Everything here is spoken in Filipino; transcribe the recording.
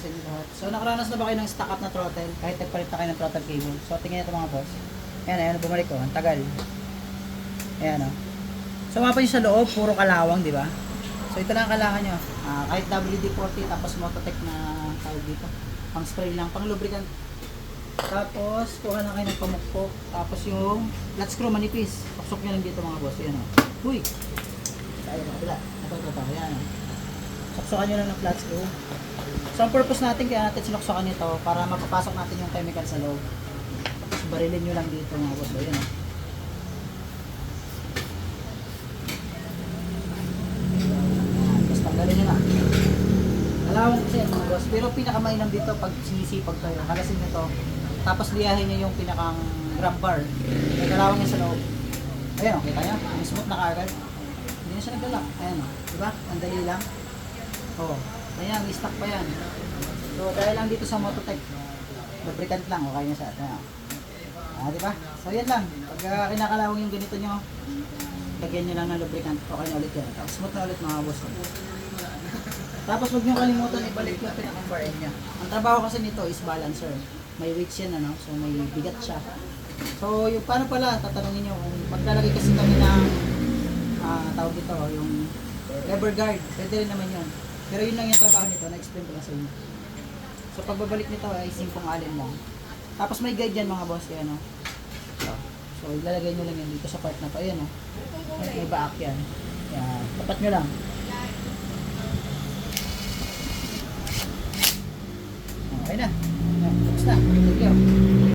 sa inyo lahat. So, nakaranas na ba kayo ng stock up na throttle? Kahit nagpalit na kayo ng throttle cable. So, tingnan nyo mga boss. Ayan, ayan, bumalik ko. Ang tagal. Ayan, o. So, mapapansin sa loob, puro kalawang, di ba? So, ito lang ang kailangan nyo. Kahit WD-40, tapos Mototech na tawag dito. Pang spray lang, pang lubricant. Tapos, kuha na kayo ng pamukpok. Tapos yung flat screw manipis. Paksok nyo lang dito mga boss. Ayan, o. Uy! Tayo, kapila. Ito. Ayan, o. Saksakan nyo lang ng flat screw. So, ang purpose natin, kaya natin sinuksakan ito para mapapasok natin yung chemical sa loob. Tapos, barilin nyo lang dito mga boss. Ayan, o. Tapos, tanggalin nyo na. Dalawang kasi yan mga boss. Pero pinakamainam dito pag sinisipag kayo. Hagasin nyo ito. Tapos, liyahin nyo yung pinakang grab bar. May dalawang yan sa loob. Ayan, o. Kita nyo? Ang smooth na kaagad. Hindi na siya nagdala. Ayan, o. Diba? Ang dali lang. Oo. Ayan, stock pa yan. So, dahil lang dito sa Mototech, lubricant lang, okay na siya. Ayan. Diba? So, yan lang. Pag kinakalawang yung ganito nyo, lagyan nyo lang ng lubricant. Okay na ulit yan. Tapos, smooth na ulit mga boss. Tapos, huwag nyo kalimutan ibalik yung pinakang bar end nya. Ang trabaho kasi nito is balancer. May weights yan, ano? So, may bigat siya. So, yung paano pala, tatanungin nyo, kung maglalagay kasi kami ng tawag dito, yung lever guard. Pwede rin naman yun. Pero yun lang yung trabaho nito, na-explain ko na sa inyo. So pagbabalik nito ay simpong alin lang. Tapos may guide yan mga boss, yan o. So ilalagay nyo lang yan dito sa part na to, ayan o. May baak yan. Yan, tapat nyo lang. Okay na. Yan, tapos na. Thank you.